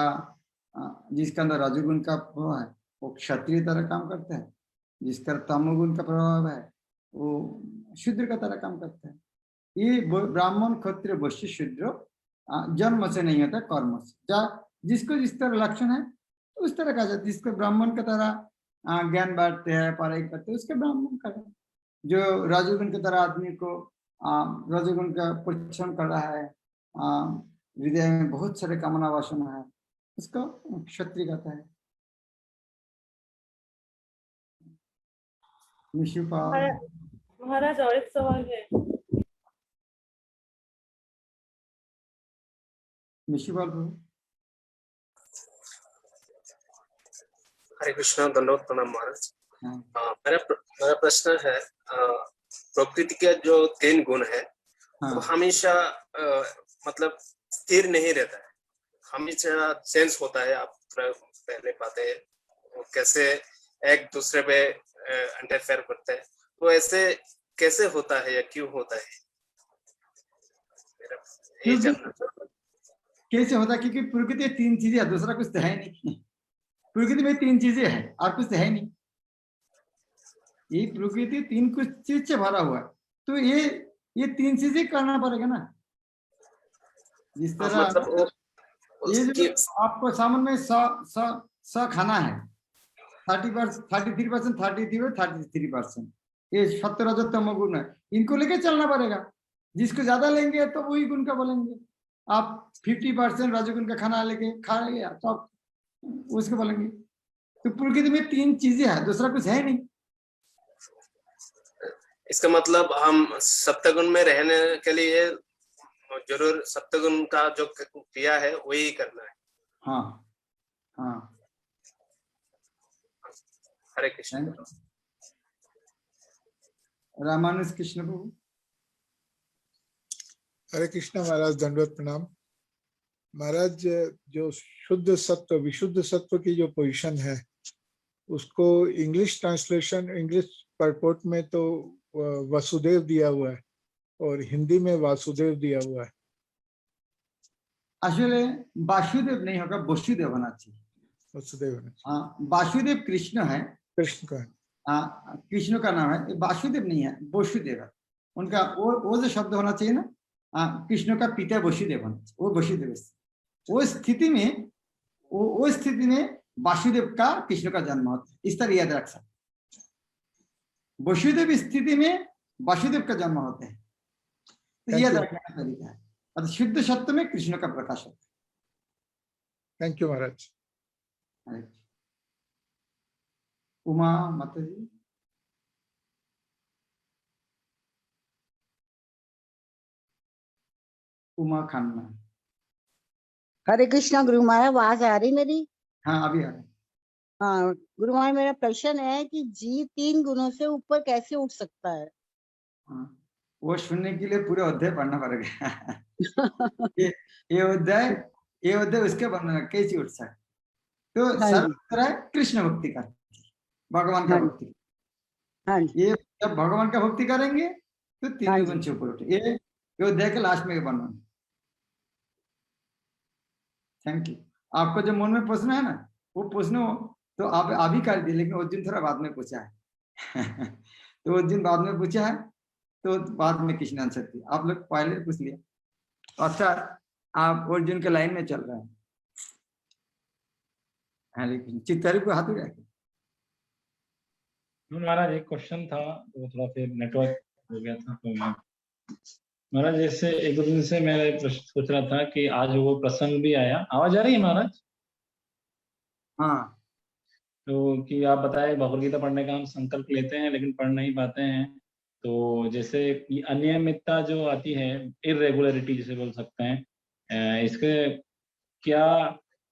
जिसके अंदर रजोगुण का प्रभाव है वो क्षत्रिय तरह काम करता है। जिसका तमोगुण का प्रभाव है वो शूद्र का तरह काम करता है। ये ब्राह्मण क्षत्रिय वैश्य शूद्र जन्म से नहीं होता, कर्म से। जिसको जिस तरह लक्षण है उस तरह का, जिसको ब्राह्मण की तरह ज्ञान बांटते हैं, पढ़ाई करते हैं, उसके ब्राह्मण का। जो रजोगुण की तरह आदमी को रजोगुण का परिश्रम कर रहा है, हृदय में बहुत सारे कामना वासना है, उसको क्षत्रिय कहता है। महाराज और एक सवाल है। हरे कृष्ण, दंडवत प्रणाम महाराज। मेरा प्रश्न है प्रकृति के जो 3 गुण है वो हमेशा मतलब स्थिर नहीं रहता है, हमेशा चेंज होता है। आप पहले बातें वो कैसे एक दूसरे पे इंटरफेयर करते हैं, तो ऐसे कैसे होता है या क्यों होता है? कैसे होता है? क्योंकि प्रकृति 3 चीजें है, दूसरा कुछ तो है नहीं। प्रकृति में 3 चीजें है और कुछ तो है नहीं। ये प्रकृति 3 कुछ चीज से भरा हुआ है, तो ये 3 चीजें करना पड़ेगा ना। जिस तरह मतलब ये जो आपको सामने में 100 खाना है, 33%, 33%, ये सत्व रजो तमो गुण है, इनको लेके चलना पड़ेगा। जिसको ज्यादा लेंगे तो वही गुण का बोलेंगे। आप 50% रजोगुण का खाना लेके खा लिया तो आप उसको बोलेंगे। तो प्रकृति में 3 चीजें है, दूसरा कुछ है नहीं। इसका मतलब हम सप्तगुण में रहने के लिए जरूर सप्तगुण का जो क्रिया है वही करना है। हाँ हाँ। हरे कृष्ण। रामानुज कृष्ण प्रभु। हरे कृष्ण महाराज, दंडवत प्रणाम महाराज। जो शुद्ध सत्व विशुद्ध सत्व की जो पोजीशन है उसको इंग्लिश ट्रांसलेशन, इंग्लिश परपोर्ट में तो वसुदेव दिया हुआ है और हिंदी में वासुदेव दिया हुआ है। असले वासुदेव नहीं होगा, वसुदेव होना चाहिए। वसुदेव होना चाहिए। हाँ, वासुदेव कृष्ण है, कृष्ण का है। कृष्ण का नाम है, वासुदेव नहीं है, वसुदेव है उनका। वो जो शब्द होना चाहिए ना, कृष्ण का पिता वसुदेव होना चाहिए, वो वसुदेव। वो स्थिति में वासुदेव का कृष्ण का जन्म होता है, इस तरह याद रख सकते। वसुदेव स्थिति में वासुदेव का जन्म होते हैं। तो यह Thank you. देखने का तरीका है। अतः शुद्ध सत्य में कृष्ण का प्रकाश होता थैंक यू महाराज। है। उमा माता जी। उमा खन्ना। हरे कृष्णा गुरु महाराज, आवाज आ रही मेरी? हाँ अभी आ रहे। हाँ गुरु महाराज, मेरा प्रश्न है कि जीव 3 गुणों से ऊपर कैसे उठ सकता है? हाँ, वो सुनने के लिए पूरे अध्याय पढ़ना पड़ेगा। ये अध्याय उसके वर्णन में कैसे उठ सकता। तो हाँ जी। सर्वत्र है कृष्ण भक्ति का, भगवान का हाँ जी। भक्ति। हाँ जी। ये जब भगवान का भक्ति करेंगे तो हाँ तीन जी। गुण से ऊपर उठे। ये अध्याय के लास्ट में वर्णन। Thank you. आपको जो मन में पूछना है ना वो पूछना हो तो आप अभी कर दिए, लेकिन उस दिन थोड़ा बाद में पूछा है। तो उस दिन बाद में पूछा है तो बाद में किसी ने आंसर दिया। आप लोग पहले पूछ लिया। अच्छा आप अर्जुन के लाइन में चल रहे हैं। हाँ लेकिन चित्तारी को हाथ उठा के। महाराज एक क्वेश्चन था, वो थोड़ा फिर नेटवर्क हो गया था तो मैं महाराज जैसे 1-2 दिन से मैं सोच रहा था कि आज वो प्रसंग भी आया। आवाज आ रही है महाराज? हाँ। तो कि आप बताए भगवद गीता पढ़ने का हम संकल्प लेते हैं लेकिन पढ़ नहीं पाते हैं। तो जैसे अनियमितता जो आती है, इरेगुलरिटी जिसे बोल सकते हैं, इसके क्या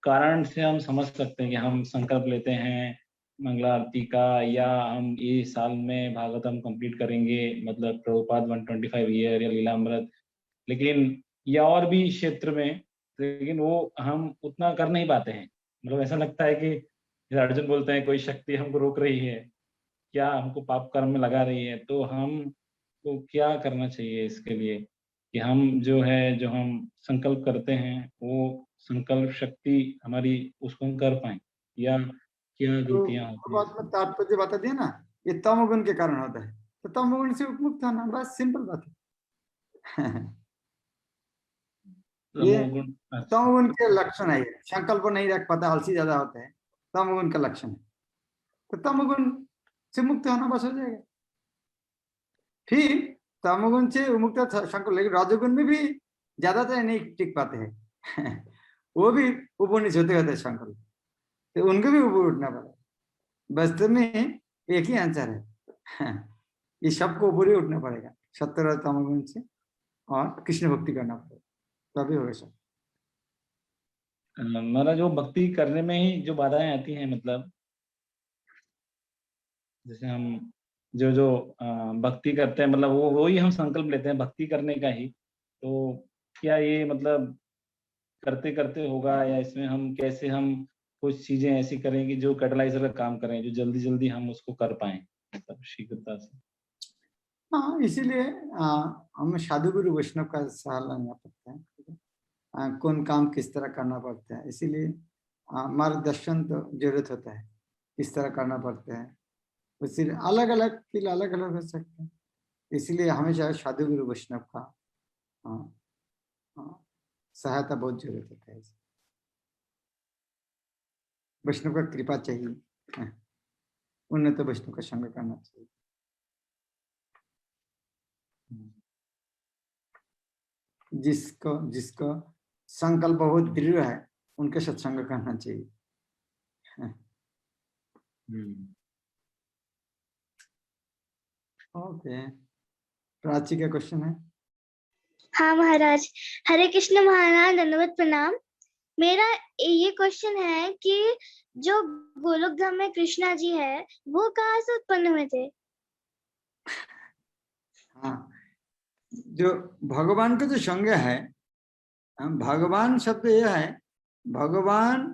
कारण से हम समझ सकते हैं कि हम संकल्प लेते हैं मंगला आरती का, या हम इस साल में भागवतम कंप्लीट करेंगे, मतलब प्रभुपाद 125 ईयर या लीलामृत, लेकिन या और भी क्षेत्र में, लेकिन वो हम उतना कर नहीं पाते हैं। मतलब ऐसा लगता है कि अर्जुन बोलते हैं कोई शक्ति हमको रोक रही है, क्या हमको पाप कर्म में लगा रही है। तो हम को क्या करना चाहिए इसके लिए कि हम जो है, जो हम संकल्प करते हैं वो संकल्प शक्ति हमारी उसको हम कर पाए, या क्या गलतियां होती हैं? बात में तात्पर्य बता दिया ना, ये तमोगुण के कारण होता है। तो तमोगुण से उपमुक्त होना, बस सिंपल बात है। ये तमोगुण के लक्षण है। संकल्प नहीं रख पाता, आलसी ज्यादा होता है, तमोगुण का लक्षण है। तो तमोगुण से मुक्त होना बस हो जाएगा। फिर तमोगुण से मुक्त संकल्प, लेकिन रजोगुण में भी ज्यादातर नहीं टिक पाते हैं। वो भी ऊपर नीचे होते होते संकल्प, तो उनको भी ऊपर उठना पड़ेगा। वास्तव में एक ही आंसर है, ये सबको ऊपर ही उठना पड़ेगा, सत्तर तमोगुण से, और कृष्ण भक्ति करना पड़ेगा, तभी होगा सब। महाराज वो भक्ति करने में ही जो बाधाएं आती हैं, मतलब जैसे हम जो भक्ति करते हैं, मतलब वो ही हम संकल्प लेते हैं भक्ति करने का ही, तो क्या ये मतलब करते करते होगा, या इसमें हम कैसे हम कुछ चीजें ऐसी करें कि जो कैटलाइजर का काम करें, जो जल्दी जल्दी हम उसको कर पाए, मतलब शीघ्रता से। हाँ, इसीलिए हमें साधु गुरु वैष्णव का सहारा लेना पड़ता है। कौन काम किस तरह करना पड़ता है, इसीलिए मार्गदर्शन तो जरूरत होता है, किस तरह करना पड़ता है। इसीलिए अलग अलग के लिए अलग अलग हो सकते हैं, इसलिए हमेशा साधु गुरु वैष्णव का सहायता बहुत जरूरत होता है। वैष्णव का कृपा चाहिए, उन्हें तो वैष्णव का संग करना चाहिए। जिसको संकल्प बहुत दृढ़ है उनके सत्संग करना चाहिए। ओके, प्राची का क्वेश्चन है। हाँ महाराज, हरे कृष्ण महाराज, दंडवत प्रणाम। मेरा ये क्वेश्चन है कि जो गोलोक धाम में कृष्णा जी है वो कहाँ से उत्पन्न हुए थे? हाँ, जो भगवान का जो संग है, भगवान शब्द यह है, भगवान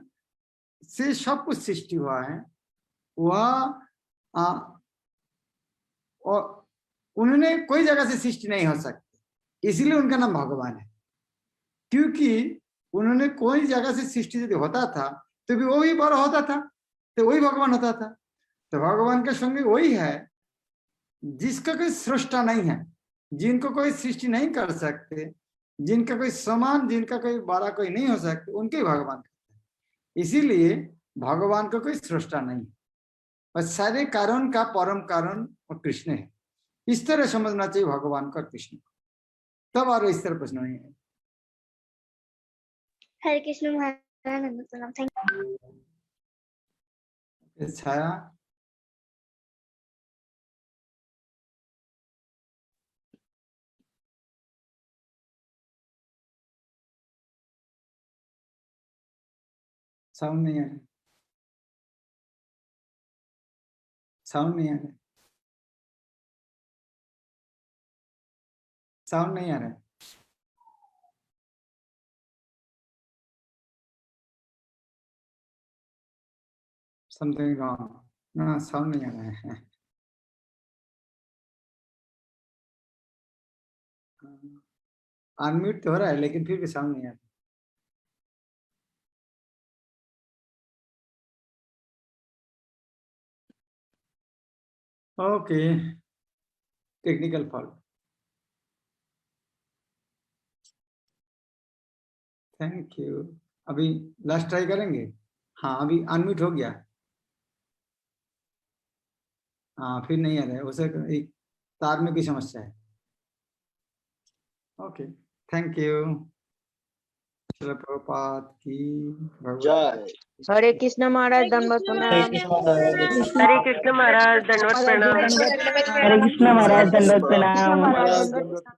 से सब कुछ सृष्टि हुआ है। वह और उन्होंने कोई जगह से सृष्टि नहीं हो सकती, इसीलिए उनका नाम भगवान है। क्योंकि उन्होंने कोई जगह से सृष्टि यदि होता था तो भी वही बड़ा होता था, तो वही भगवान होता था। तो भगवान का संग वही है जिसका कोई सृष्टा नहीं है, जिनको कोई सृष्टि नहीं कर सकते, जिनका कोई समान, जिनका कोई बड़ा कोई नहीं हो सकते, उनके भगवान कहते हैं। इसीलिए भगवान का कोई सृष्टा नहीं, और सारे कारण का परम कारण और कृष्ण है। इस तरह समझना चाहिए भगवान का कृष्ण को, तब और इस तरह प्रश्न नहीं है। हरे कृष्ण महाराज दंडवत प्रणाम। Thank you. छाया साउंड नहीं आ रहा, साउंड नहीं आ रहा, साउंड नहीं आ रहा है। समथिंग रॉन्ग, ना साउंड नहीं आ रहा है। अनम्यूट तो हो रहा है लेकिन फिर भी साउंड नहीं आ रहा। Okay, technical fault. Thank you. अभी लास्ट ट्राई करेंगे। हाँ अभी अनम्यूट हो गया। हाँ फिर नहीं आ रहा है, उसे एक तार में कोई समस्या है। Okay thank you. चलो प्रभुपाद की जय। हरे कृष्ण महाराज दंडवत प्रणाम। हरे कृष्ण महाराज दंडवत प्रणाम। हरे कृष्ण महाराज दंडवत प्रणाम।